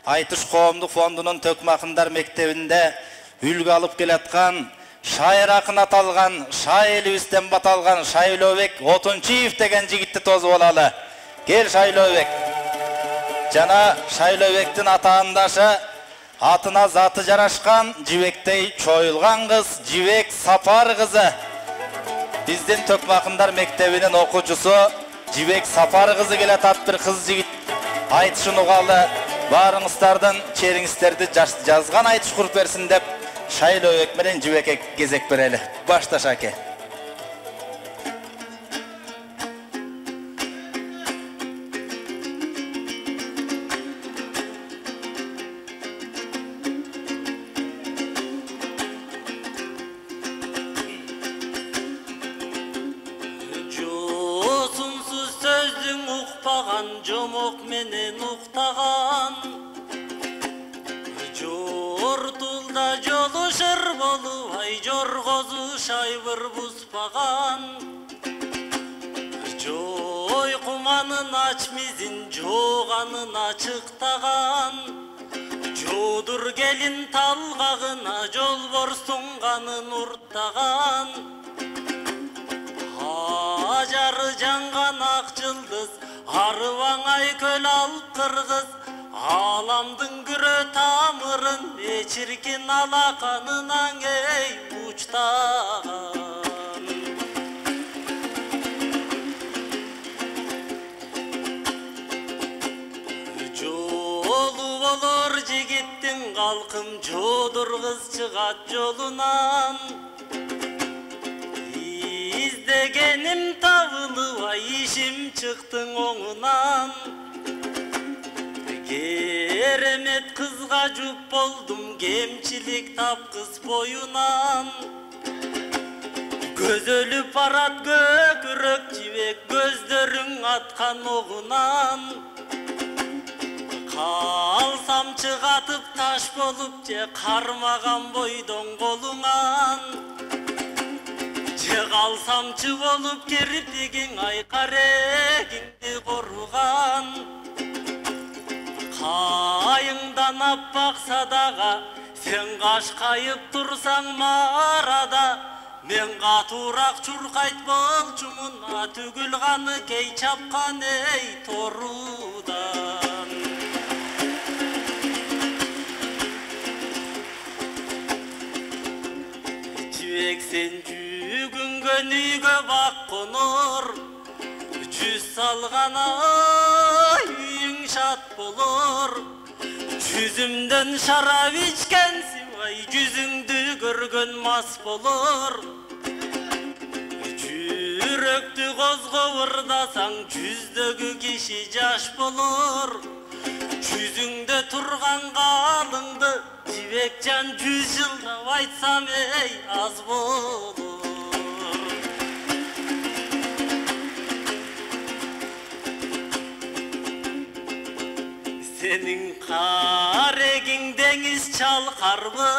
Айтыш коомдук фондунун Төкмакындар мектебинде үлгү алып келаткан шайыр акын аталган, шай элибизден баталган Шайлообек Отунчиев деген жигитти тосуп алалы. Кел Шайлообек. Жана Шайлообектин атаандашы атына заты жарашкан, жибектей чоюлган кыз Жибек Сапар кызы. Биздин Төкмакындар мектебинин окуучусу Жибек Сапар кызы келет, ат бир кыз жигит. Айтышын угалы, баарыңыздардын чериңиздерди жазган айтыш куруп берсин деп Шайлообек менен Жибекке кезек берели. Башта Шаке. Жосунсуз сөздүң укпаган, жомок менен уктаган, жортулда жолушур болубай, жоргозу шайбыр буспаган, жойкуманын ач мизин жоганын ачыктаган, жодур келин талгагына жолборсунганын урттаган, ажары жанган ак жылдыз, арыбаңай көл алып кыргыз, аламдын күрө тамырын эчиркин алаканынан эй учтаган. Жолу болор жигиттин калкым, жодур кыз чыгат жолунан, издегеним табылыбай, ишим чыктың оңунан, керемет кызга жуп болдум, кемчилик тапкыз боюнан, көзөлүп барат көкүрөк жибек, көздөрүң аткан огунан, калсам чыгатып таш болуп же кармаган бойдон колуңан, же калсамчы болуп кирпигиң айкарегиңди коруган, кайыңдан аппак садага сен кашкайып турсаң марада, мен катуураак чуркайт болчумун, түгүл каны кей чапкан эй торудан. Жибек сен бүгүнгөн үйгө бак конор, жүз салган үйүң шат болор, жүзүмдөн шарап ичкенсиң ай, жүзүңдү көргөн мас болор, жүрөктү козгоп ырдасаң, жүздөгү киши жаш болор, жүзүңдө турган калыңды Жибекжан 100 жылдап айтсам эй аз болор. Сенин карегиң деңиз чалкарбы,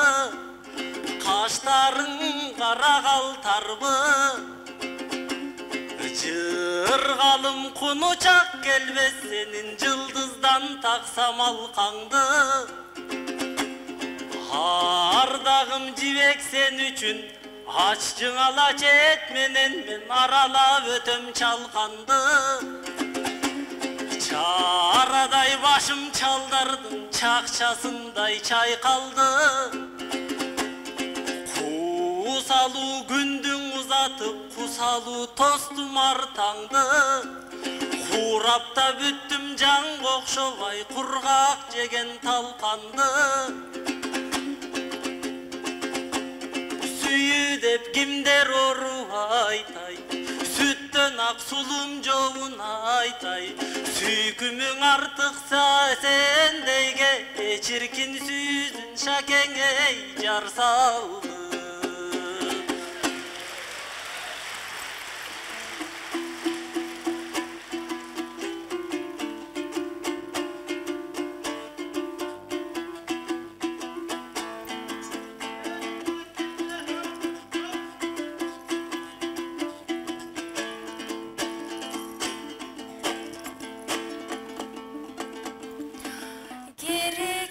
каштарың кара калтарбы, жыргалым кунучак келбес, сенин жылдыздан таксам алкаңды. Ардагым Жибек сен үчүн, ач жыңала чет менен мен аралап өтөм чалканды. Чарадай башым чалдардын чакчасындай чайкалды. Кусалуу күндүң узатып, кусалуу тостум артаңды. Курапта бүттүм жаңга окшобай, кургак жеген талканды. Сүйүү деп кимдер ору айтай, сүттөн ак сулум жообун айтай, сүйкүмүң артыкса сендейге, чиркин сүйүзүн шакең эй жар салды. Geri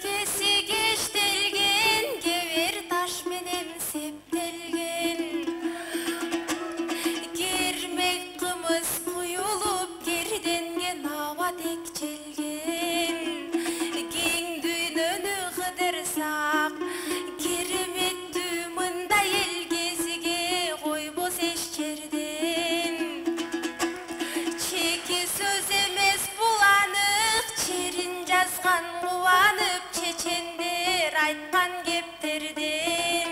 кубанып чечендер айткан кептерден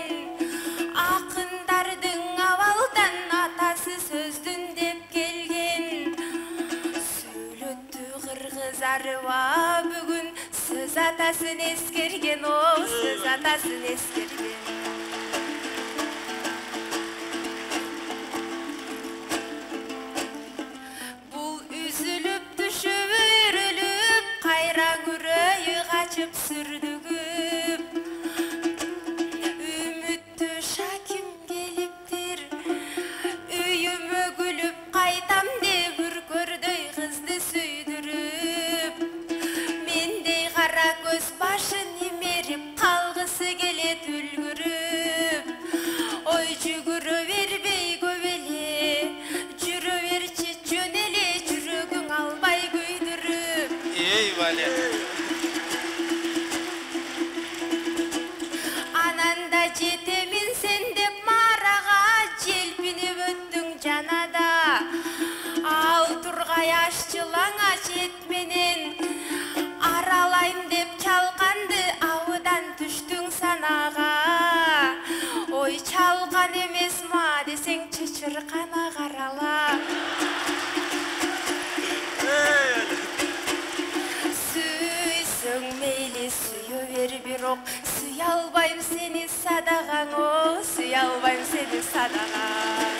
акындардын абалдан атасы сөздүн деп келген сүйлөттү кыргыз арыба бүгүн сөз атасын эскерген о сөз атасын эскерген бул үзүлүп түшүп өрүлүп кайра күрөйү качып сүрдүгүп үмүттүү шаким келиптир үйүмө күлүп кайтам деп үркөрдөй кызды сүйдүрүп мендей кара көз башын имерип калгысы келет үлгүрүп ой жүгүрө бербей көп эле жүрө берчи жөн эле жүрөгүң албай күйдүрүп Ey Vali. ананда жетемин сен деп марага желпинип өттүң жанада ал тургай ашчылаңа чет менен аралайм деп чалканды абыдан түштүң санага ой чалкан эмес ма десең чычыркана карала сүйсөң мейли сүйө бер бирок сүйө албайм сени садаган о сүйө албайм сени садаган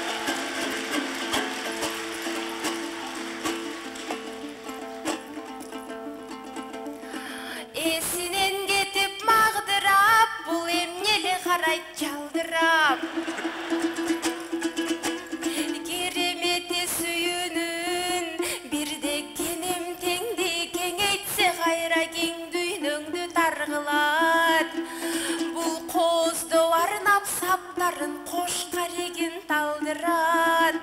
эсинен кетип магдырап бул эмнеле карайт жалдырап керемети сүйүүнүн бирде кенем теңди кеңейтсе кайра кең дүйнөңдү таргылат бул кооздо арнап саптарын кош карегин талдырат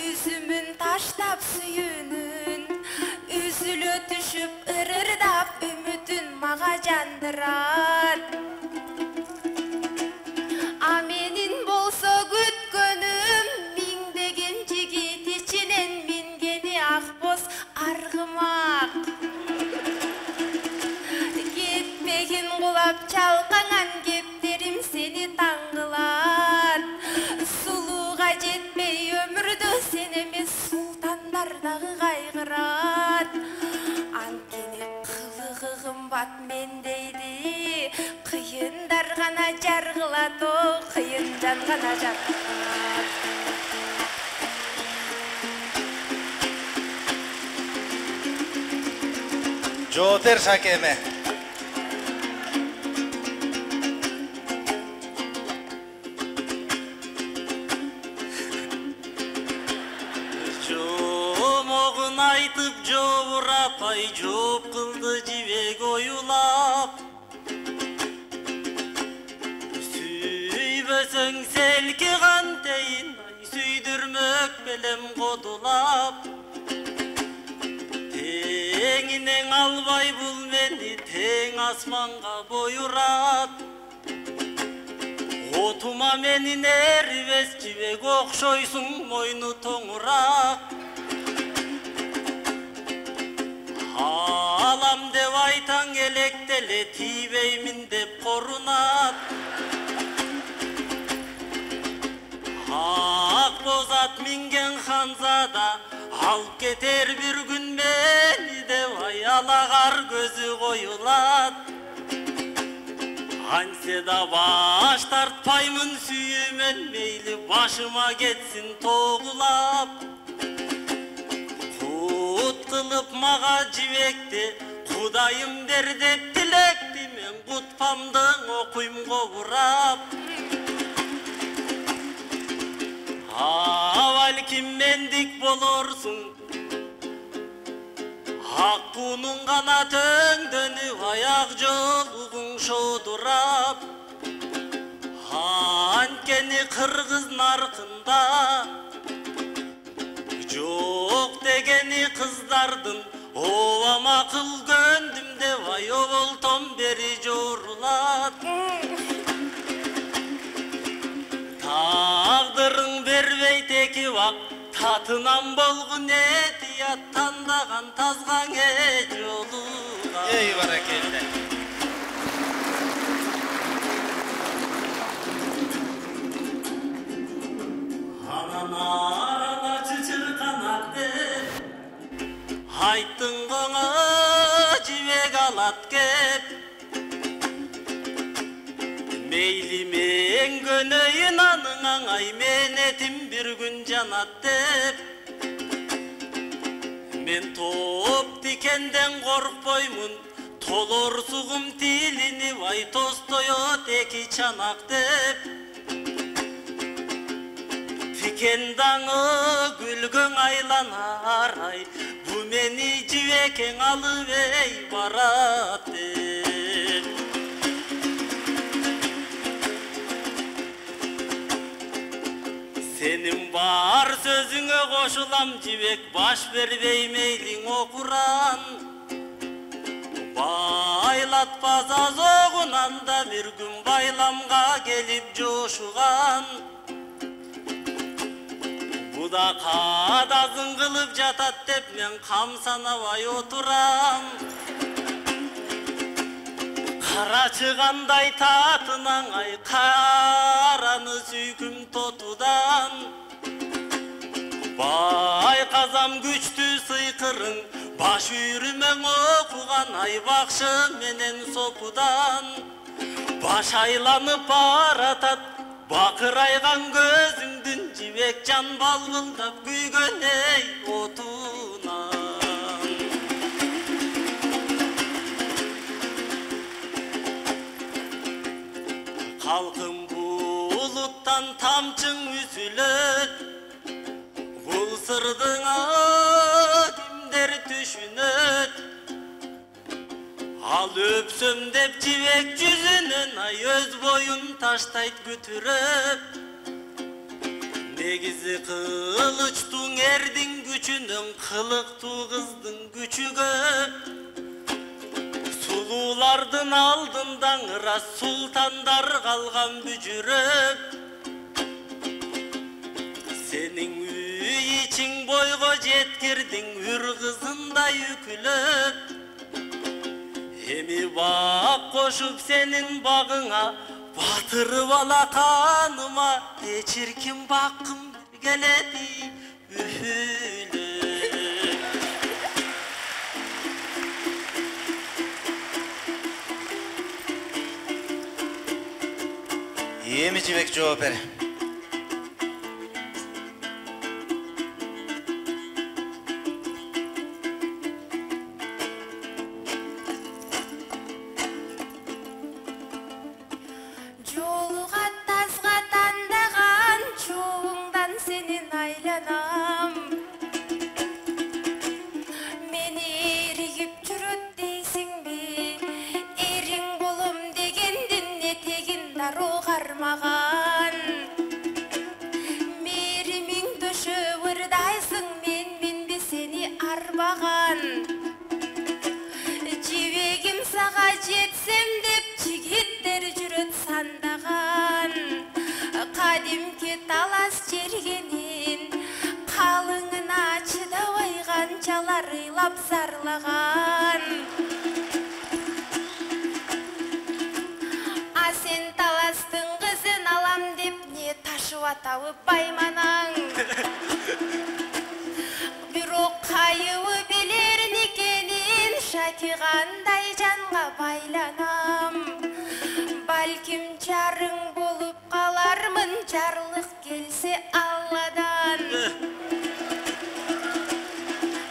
үзүмүн таштап сүйүүнүн үзүлө түшүп ырырдап үмүтүн мага жандырат а менин болсо күткөнүм миңдеген жигит ичинен мингени ак боз аргымак кетпегин кулап чалкаңан кептерим сени таң кылат сулууга жетпей өмүрдө сен эмес султандар дагы кайгырат анткени кылыгы кымбат мендейди кыйындар гана жаргылат о кыйын жан гана жаргылат Жооп бер Шакеме. Жомогун айтып жоорапай жооп кылды жибек оюлап сүйбөсөң селки кантейин сүйдүрмөк белем кодулап теңинен албай бул мени тең асманга боюрат отума менин эрибес жибек окшойсуң мойну тоңураак алам деп айтаң электеле тийбеймин деп корунат ак боз ат минген ханзада алып кетер бир күн мени деп аялагар көзү коюлат антсе да баш тартпаймын сүйүүмөн мейли башыма кетсин тогулап кут кылып мага жибекти кудайым бер деп тилекти мен кутпамдың окуйм кобурап балким мендик болорсуң ак куунун гана төңдөнүп аяк жолугуң шодурап анткени кыргыз наркында жок дегени кыздардын ооба макыл көндүм деп айоболтон бери жорулат тагдырың бербей текип ак татынан болгун эти аят тандаган тазгаң жолуга. Ey barakelle. Анан арала чычырканатты айттың коңо жибек алат кеп. Мейли мен көнөйүн анын аңай менетим бир күн жанат деп. Мен топ тикенден коркпоймун, толор сугум тилини бай тостоёт эки чанак деп. Тикен даңы күлгөң айланар ай, бу мени жибекең алып эй барат деп. Senin бар сөзүңө кошулам жибек, баш бербей мейлиң окуран. Байлатпас азогунан да бир күн байламга келип жошуган. Буда кадазын кылып жатат деп мен кам санабай отурам. Карачыгандай татынан ай, караны сүйкүм тотудан. Байказам күчтүү сыйкырың, баш үйрүмөң окуган ай бакшы менен сопудан. Баш айланып баратат, бакырайган көзүңдүн жибек жан балбылдап күйгөн эй отунан. Халкым булуттан тамчың үзүлөт, бул сырдың кимдер түшүнөт. Ал өпсөм деп жибек жүзүнөн ай өз боюн таштайт күтүрөп. Негизи кылычтуң эрдин күчүнөн кылыктуу кыздын күчү көп. Сулуулардын алдында ыңыра султандар калган бүжүрөп. Сенин үй ичиң бойго жеткирдиң үр кызындай үкүлөп. Эми бак кошуп сенин багыңа, батырып ала каныма, эчирким баккым келеди үфүлөп. Эми жибек жооп бер. Жолуга тазга тандаган чоңуңдан сенин айланам. Мени эригип жүрөт дейсиңби? Эриң болом дегендин этегин дароо кармаган. Меримиң төшөп ырдайсың, мен минби сени арбаган. Жибегим сага жетсем деп жигиттер жүрөт сандаган. Кадимки талас жергенин калыңына чыдабай канчалар ыйлап зарлаган. А сен таластың кызын алам деп не ташып атабы байманаң. Бирок кайыбы билер никенин, Шаки кандай жанга байланам. Балким жарың болуп калармын, жарлык келсе Алладан.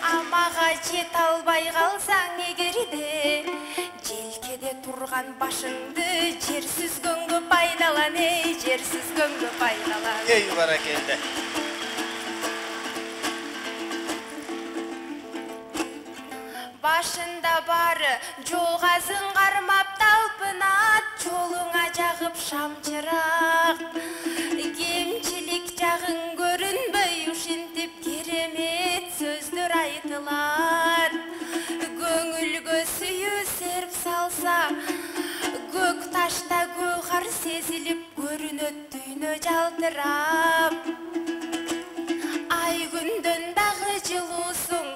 Амага жете албай калсаң эгерде, желкеде турган башыңды жер сүзгөнгө пайдалан, эй, жер сүзгөнгө пайдалан. Ey barakelle. Башында бары жоғазын қармап талпынат, жолуңа жағып шамчырақ. Кемчилик жағың көрінбөй ушинтип керемет сөздөр айтылат. Көңүлгө сүйүү серп салса, көк ташта көкар сезилип көрүнөт дүйнө жалтырап. Ай күндөн дагы жылуусуң,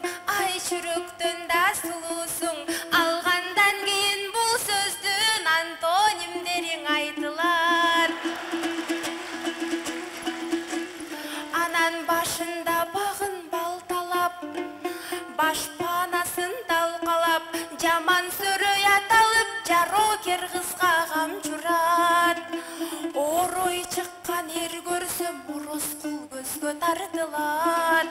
жаман сөрөй аталып, жарокер кызга камчурат. Орой чыккан ер көрсөм, орозкул көзгө тартылат.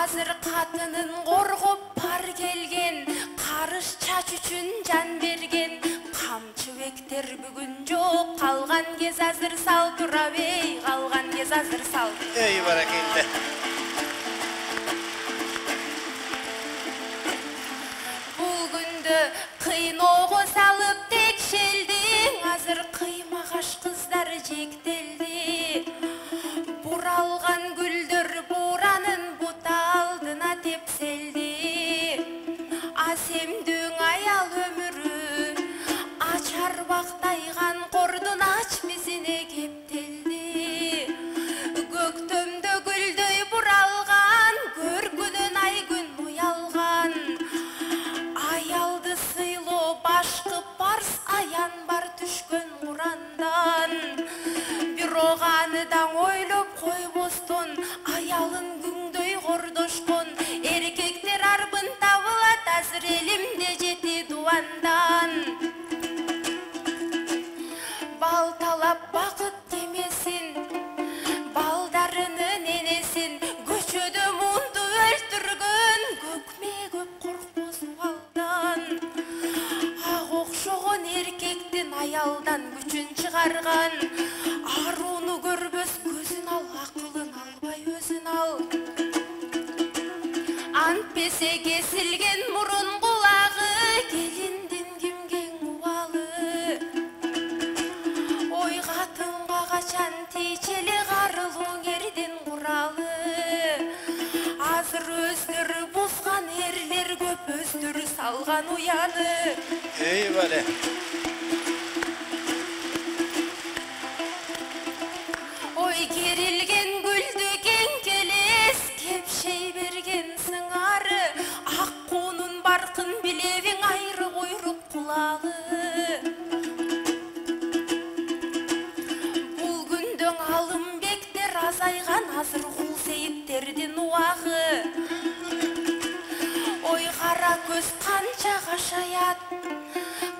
Азыр катынын коргоп пар келген, карыш чач үчүн жан берген. Камчыбектер бүгүн жок, калган кез азыр сал турабей, калган кез азыр сал. Ey barakelle. Бул күндө кыйноого салып текшелдиң, азыр кыймагаш кыздар жектелди. Буралган гүлдөр буранын бута алдына тепселди. Асемдүң аял өмүрү ачар бактайган кордун ач мизине кептелди. Көктөмдө гүлдөй буралган, көргүнөн ай күн уялган. Аялды сыйлоо башкы парс, аян бар түшкөн курандан. Бирок аныдан ойлоп койбостон, аялын күңдөй кордошкон. Эркектер арбын табылат, азыр элимде жети дуандан. Бал талап бакыт кемесин, балдарынын энесин, көчөдө мунду өлтүргөн, көкме көп коркпос балдан. Ак окшогон эркектин аялдан күчүн чыгарган. Арууну көрбөс көзүн ал, акылын албай өзүн ал. Антпесе кесилген мурун кулагы, келиндин кимген убалы. Ой катынга качан тийчели, карылууң эрдин куралы. Азыр өздөрү бузган эрлер көп, өздөрү салган уяны. Ey bale. Ой керилген гүлдү кең келес, кепшей берген сыңары. Ак куунун баркын билебиң, айры куйрук кулагы. Бул күндөң алымбектер азайган, азыр кул сейиттердин убагы. Ой кара көз канча кашаят,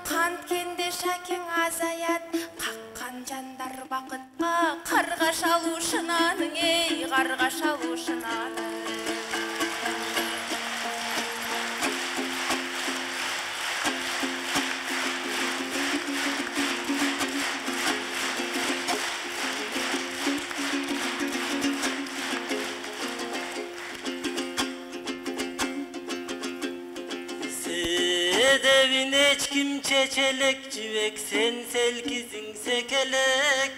канткенде шакең азаят. Каккан жандар бакытка, каргаш алушунаның, эй, каргаш алушунаның. Седевин эч ким чечелек, жибек сен селкизиң секелек.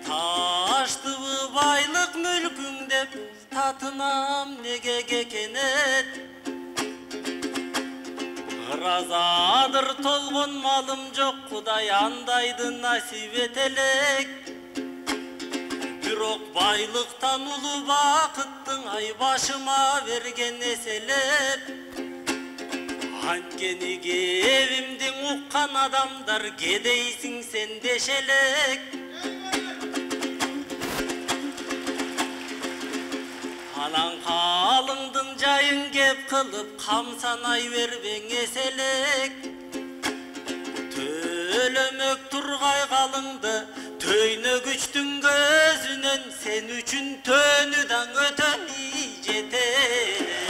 Таштыбы байлык мүлкүң деп, татынам неге кекенет. Ыразадыр толгон малым жок, Кудай андайды насип этелек. Бирок байлыктан улуу бакыттың, ай башыма берген эселеп. Анткени кебимдин уккан адамдар, кедейсиң сен дешелек. Анан калыңдын жайын кеп кылып, камсанай бербең эселек. Төлөмөк тургай калыңды, төйнө күчтүн көзүнөн, сен үчүн төнүдан өтөн жетелек.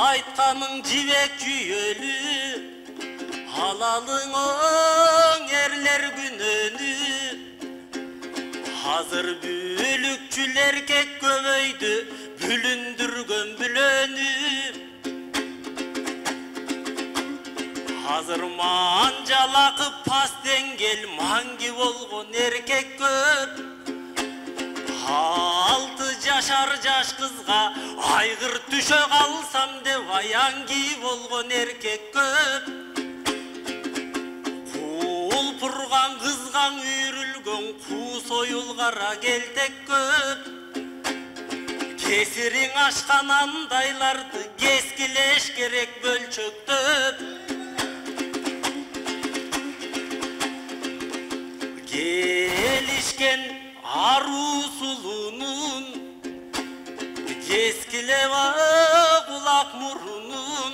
Айтканың жибек жүйөлү, алалың оң эрлер күнөнү. Азыр бүлүкчүл эркек көбөйдү, бүлүндүргөн бүлөнү. Азыр манжалакы пас деңгел, манги болгон эркек көп. 6 жашар жаш кызга айгыр түшө калсам деп, аянги болгон эркек көп. Кулпурган кызган үйрүлгөн, куу союл кара келтек көп. Кесириң ашкан андайларды кескилеш керек бөлчөктөп. Келишкен аруу сулунун кескилеп кулак мурунун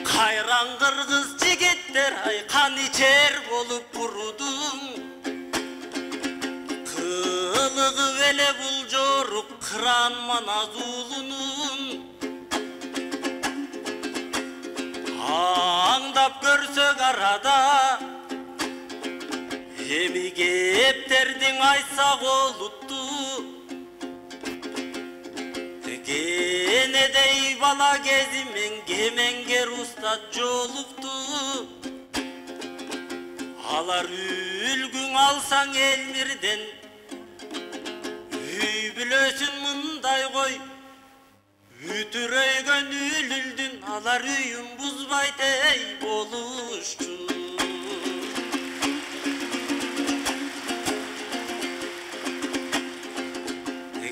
кайран кыргыз жигиттер ай кан ичер болуп бурудуң. Кылыгы эле бул жорук кыран маназ уулунун аңдап көрсөк арада эми кептердиң айсак олутту кенедей бала кезимен кемеңгер устат жолукту. Алар үлгүң алсаң элмирден үй бүлөсүн мындай кой үтүрөйгөн үлүлдүн алар үйүн бузбайт эй болушчу.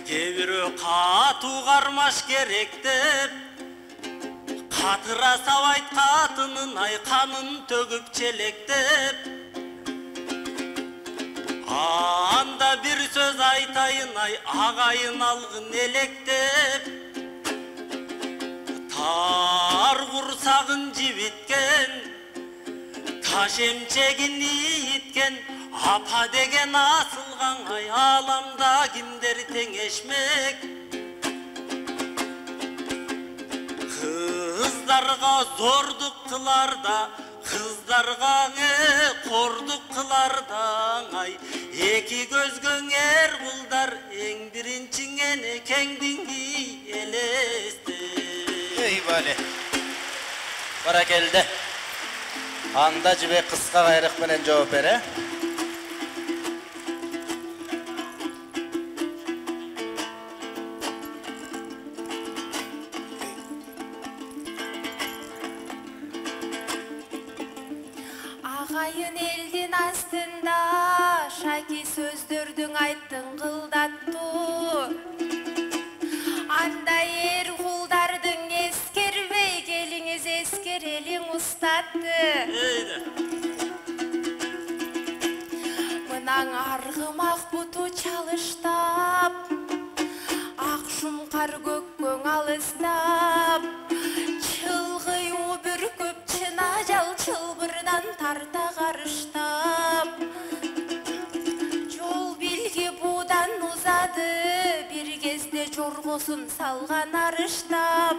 Кээ-бирөө катуу кармаш керек деп катыра сабайт катынын ай канын төгүп челектеп. Анда бир сөз айтайын ай агайын алгын электеп. Тар курсагын жибиткен таш эмчегин ийиткен апа деген асылган ай аламда кимдер теңешмек. Кыздарга зордук кыларда кыздарга кордук кыларда ай эки көзгөң кулдар эң биринчиңен экеңдиңи элесте. Ey bale. Barakelde. Анда жибек кыска кайрык менен жооп бере. Агайын элдин астында шаки сөздөрдүң айттың кылдаттуу. Андай эр кулдардың эскербей келиңиз эскерелиң устатты. Мынаң аргымак буту чалыштап, ак шумкар көккөң алыстап, чылгый бүркөп чына жал чылбырдан тарта карыштап. Жол билги будан узады, бир кезде жоргосун салган арыштап.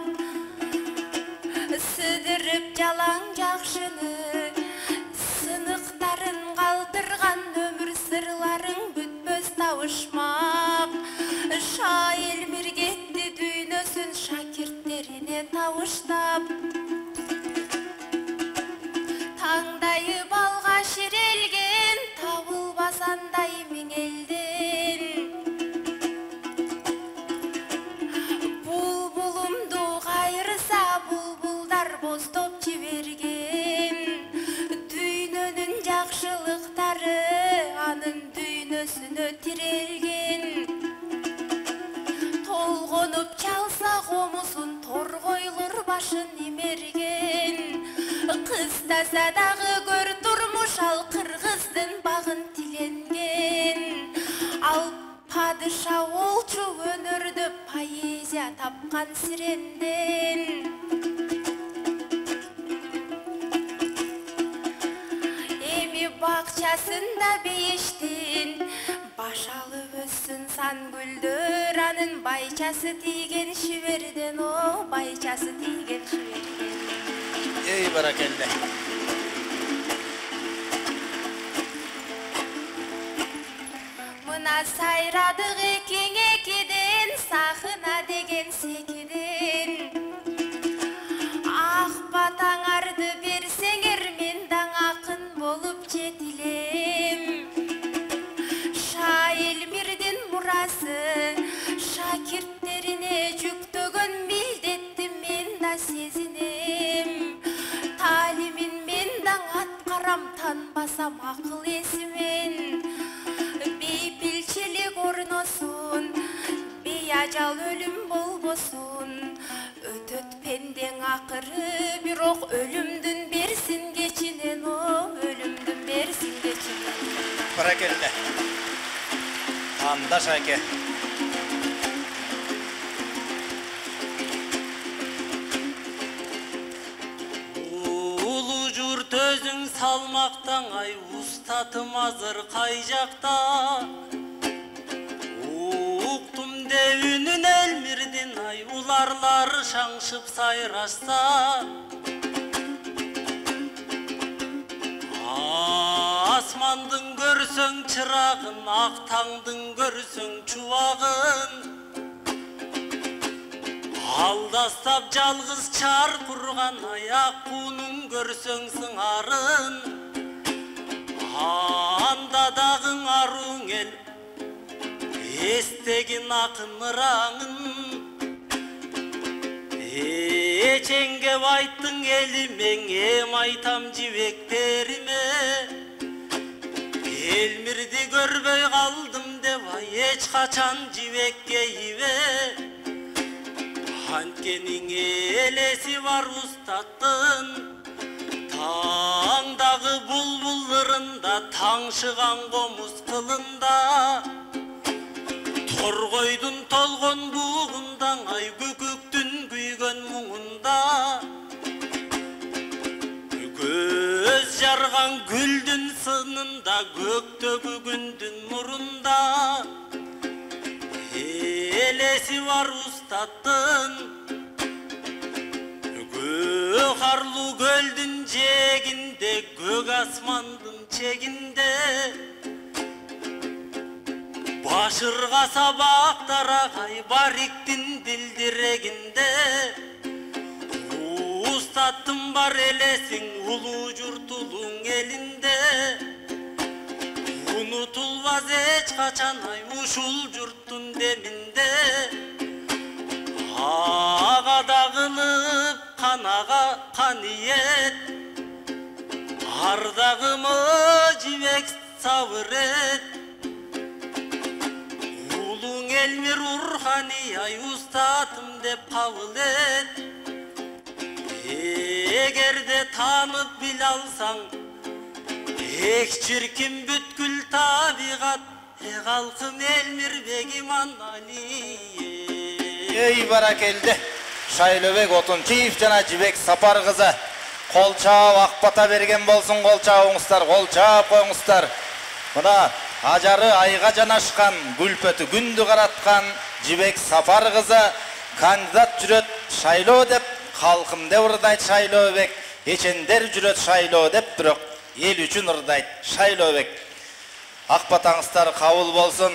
Сыдырып жалаң жакшыны, сыныктарын калтырган өмүр сырларың бүтпөс табышмак. Шайыл миргетти дүйнөсүн шакирттерине табыштап. Таңдайы балга ширелген табылбасандай миң элден. Булбулумду кайрыса булбулдар бостоп жиберген. Дүйнөнүн жакшылыктары анын дүйнөсүнө тирелген. Толгонуп чалса комузун торгойлор башын имерген. Кыстаса дагы көр турмуш ал кыргыздын багын тиленген. Ал падыша олчу өнөрдө поэзия тапкан сиренден. Эми бакчасында бейиштин баш алып өссүн сан гүлдөр, анын байчасы тийген шиберден, о байчасы тийген шиберден. Ey barakelle. Мына сайрадык экиң экиден, сахына деген секиден. Ак батаңарды берсеңер мен даң акын болуп жетилем. Шайыл мирдин мурасы шакирттерине жүктөгөн милдетти мен да сезинем. Талимин мен даң аткарам танбасам акыл эсимен. Бейпилчилик орносун, бейажал өлүм бол болбосун. Өтөт пендең акыры, бирок өлүмдүн берсин кечинен, о, өлүмдүн берсин кечинен. Баракелде. Анда Шайке. Улуу журт өзүң салмактаң, ай устатым азыр кай жакта? Уктум дебүнүн элмирдин, ай уларлар шаңшып сайрашса. Асмандың көрсөң чырагын, ак таңдың көрсөң чубагын. Алдастап жалгыз чар курган, аяк куунун көрсөң сыңарын. Анда дагы аруң эл, эстегин акын ыраңын. Эчеңге байттың элимең, эм айтам жибектериме. Элмирди көрбөй калдым деп, ай эч качан жибекке ийбе. Анткенин элеси бар устаттын, таңдагы булбулдырында, таңшыган комуз кылында. Торгойдун толгон бугунда, ай көкөктүн күйгөн муңунда. Көз жарган гүлдүн сынында, көктөгү күндүн нурунда. Элеси бар устаттын, көк арлуу көлдүн жээгинде, көк асмандын чегинде. Башыргаса бактарагай бариктин дилдирегинде. Устаттым бар элесиң, улуу журтулуң элинде. Унутулбас эч качан, ай ушул журттун деминде. Ага дагылып канага каниет, ардагымы жибек сабыр эт. Улуң элмир урхани, ай устатым деп кабыл эт. Эгерде таанып биле алсаң, эк чиркин бүткүл табигат, калкым Элмирбек Иманалиев. Ey barakelde. Şaylöbek Otunçiев жана Жибек Сапар кызы. Кол чаап акбата берген болсун, кол чаабыңыздар, кол чаап коюңуздар. Мына ажары айга жанашкан, гүлпөтү күндү караткан Жибек Сапар кызы кандидат жүрөт шайлоо деп, халкым деп ырдайт Шайлөбек. Эчендер жүрөт шайлоо деп, бирок эл үчүн ырдайт Шайлөбек. Акбатаңыздар кабыл болсун.